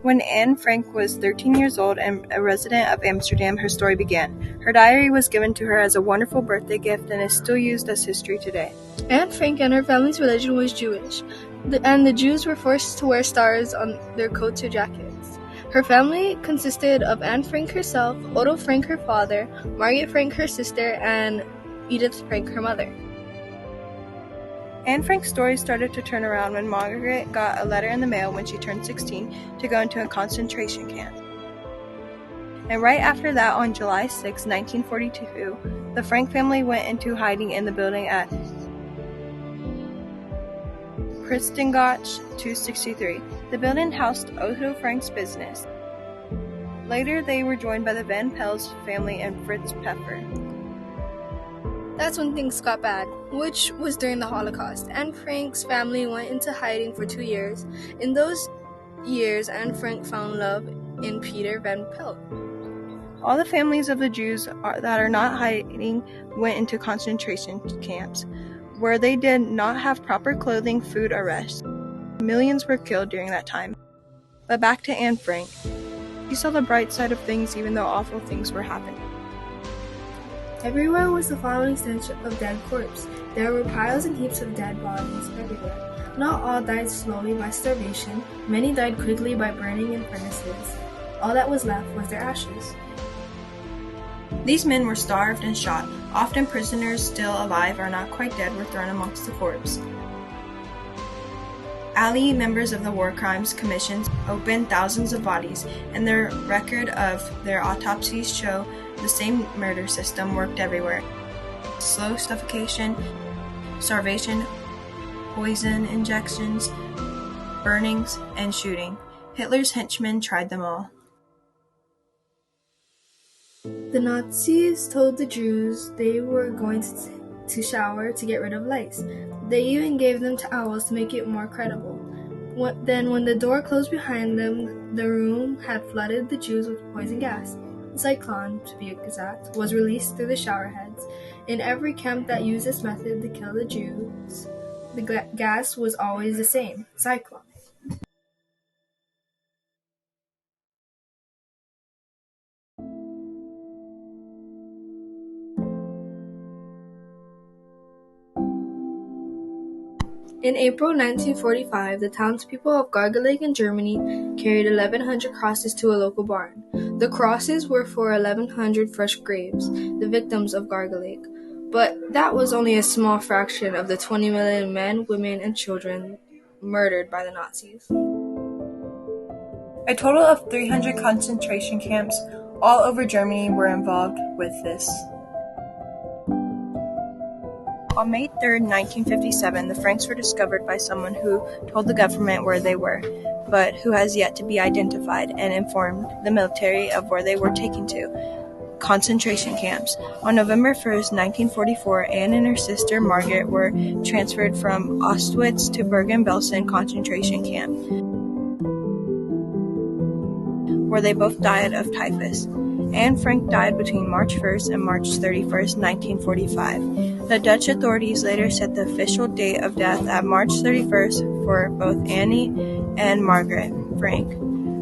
When Anne Frank was 13 years old and a resident of Amsterdam, her story began. Her diary was given to her as a wonderful birthday gift and is still used as history today. Anne Frank and her family's religion was Jewish, and the Jews were forced to wear stars on their coats or jackets. Her family consisted of Anne Frank herself, Otto Frank her father, Margaret Frank her sister, and Edith Frank her mother. Anne Frank's story started to turn around when Margaret got a letter in the mail when she turned 16 to go into a concentration camp. And right after that, on July 6, 1942, the Frank family went into hiding in the building at Pristengotch 263. The building housed Otto Frank's business. Later, they were joined by the Van Pels family and Fritz Pfeffer. That's when things got bad, which was during the Holocaust. Anne Frank's family went into hiding for 2 years. In those years, Anne Frank found love in Peter Van Pelt. All the families of the Jews that are not hiding went into concentration camps, where they did not have proper clothing, food, or rest. Millions were killed during that time. But back to Anne Frank. She saw the bright side of things even though awful things were happening. Everywhere was the falling stench of dead corpses. There were piles and heaps of dead bodies everywhere. Not all died slowly by starvation. Many died quickly by burning in furnaces. All that was left was their ashes. These men were starved and shot. Often prisoners still alive or not quite dead were thrown amongst the corpse. Ali members of the War Crimes Commissions opened thousands of bodies, and their record of their autopsies show the same murder system worked everywhere. Slow suffocation, starvation, poison injections, burnings, and shooting. Hitler's henchmen tried them all. The Nazis told the Jews they were going to shower to get rid of lice. They even gave them towels to make it more credible. Then when the door closed behind them, the room had flooded the Jews with poison gas. Zyklon, to be exact, was released through the shower heads. In every camp that used this method to kill the Jews, the gas was always the same, Zyklon. In April 1945, the townspeople of Gargaleg in Germany carried 1,100 crosses to a local barn. The crosses were for 1,100 fresh graves, the victims of Gargaleg. But that was only a small fraction of the 20 million men, women, and children murdered by the Nazis. A total of 300 concentration camps all over Germany were involved with this. On May 3, 1957, the Franks were discovered by someone who told the government where they were, but who has yet to be identified, and informed the military of where they were taken to: concentration camps. On November 1, 1944, Anne and her sister Margaret were transferred from Auschwitz to Bergen-Belsen concentration camp, where they both died of typhus. Anne Frank died between March 1st and March 31st, 1945. The Dutch authorities later set the official date of death at March 31st for both Annie and Margaret Frank.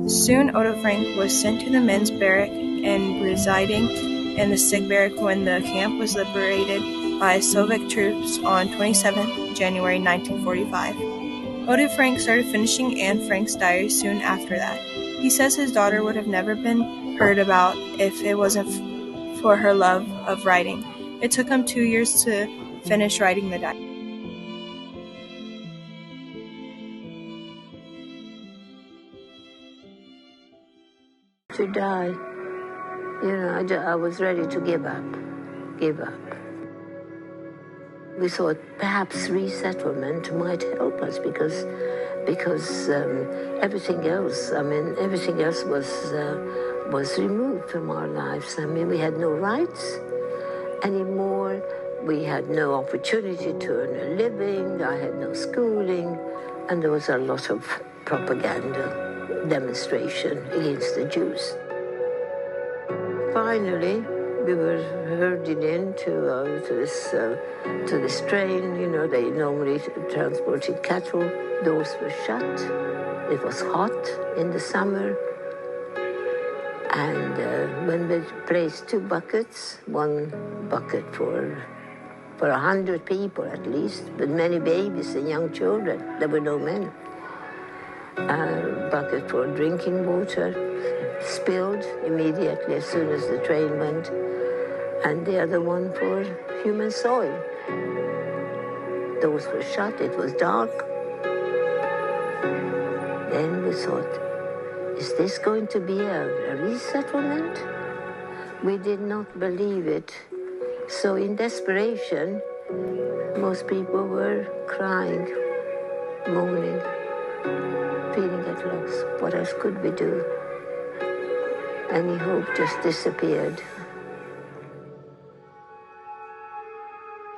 Soon Otto Frank was sent to the men's barrack and residing in the sick barrack when the camp was liberated by Soviet troops on 27 January 1945. Otto Frank started finishing Anne Frank's diary soon after that. He says his daughter would have never been heard about if it wasn't for her love of writing. It took him 2 years to finish writing the diary. To die, I was ready to give up. We thought perhaps resettlement might help us because everything else was removed from our lives. We had no rights anymore. We had no opportunity to earn a living. I had no schooling, and there was a lot of propaganda demonstration against the Jews. Finally, we were herded into this train. They normally transported cattle. Doors were shut. It was hot in the summer, and when we placed 2 buckets, one bucket for 100 people at least, but many babies and young children. There were no men. A bucket for drinking water, spilled immediately as soon as the train went, and the other one for human soil. Doors were shut, it was dark. Then we thought, is this going to be a resettlement? We did not believe it. So in desperation, most people were crying, moaning, feeling at loss. What else could we do? Any hope just disappeared.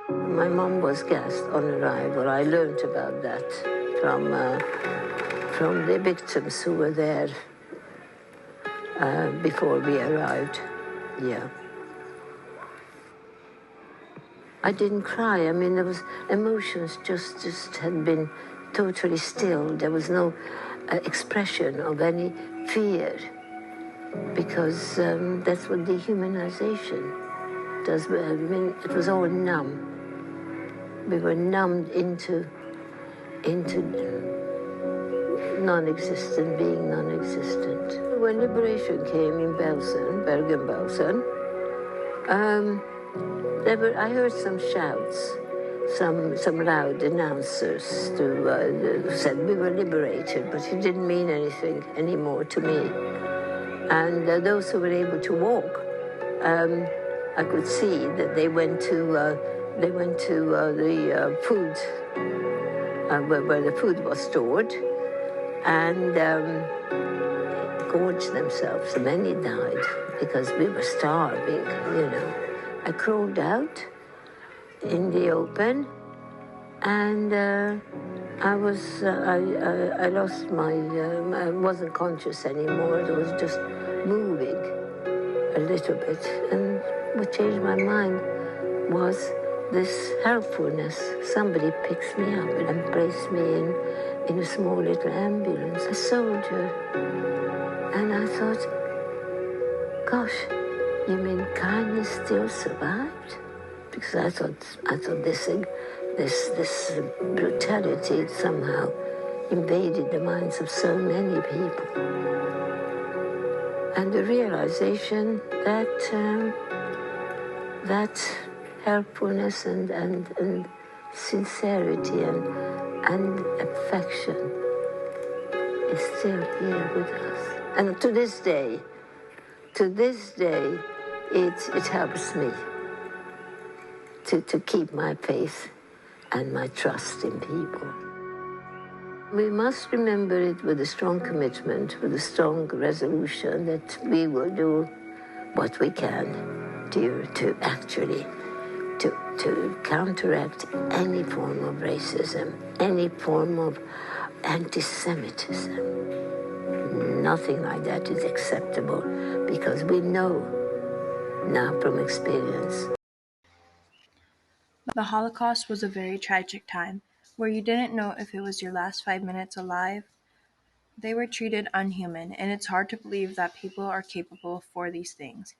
My mom was gassed on arrival. I learned about that from the victims who were there before we arrived. Yeah. I didn't cry. I mean, there was emotions just had been totally stilled. There was no expression of any fear, because that's what dehumanization does. I mean, it was all numb. We were numbed into non-existent, being non-existent. When liberation came in Belsen, Bergen-Belsen, I heard some shouts, some loud announcers who said we were liberated, but it didn't mean anything anymore to me. And those who were able to walk, I could see that they went to the food, where the food was stored, and gorged themselves. Many died because we were starving, you know. I crawled out in the open, and I lost my, I wasn't conscious anymore. I was just moving a little bit. And what changed my mind was this helpfulness. Somebody picks me up and placed me in a small little ambulance, a soldier. And I thought, gosh, you mean kindness still survived? Because I thought this brutality somehow invaded the minds of so many people. And the realization that that helpfulness and sincerity and affection is still here with us. And to this day, it helps me to keep my faith and my trust in people. We must remember it with a strong commitment, with a strong resolution that we will do what we can to actually to counteract any form of racism, any form of anti-Semitism. Nothing like that is acceptable, because we know now from experience. The Holocaust was a very tragic time, where you didn't know if it was your last 5 minutes alive. They were treated unhuman, and it's hard to believe that people are capable for these things.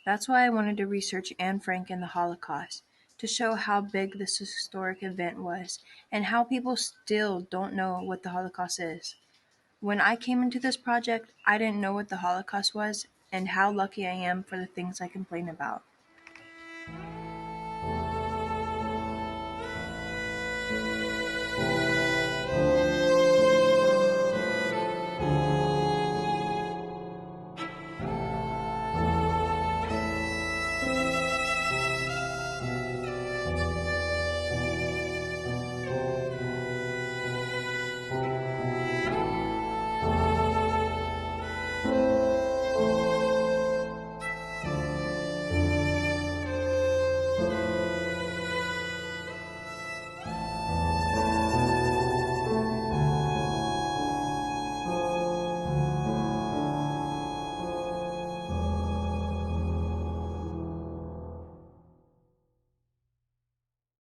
That's why I wanted to research Anne Frank and the Holocaust, to show how big this historic event was, and how people still don't know what the Holocaust is. When I came into this project, I didn't know what the Holocaust was, and how lucky I am for the things I complain about.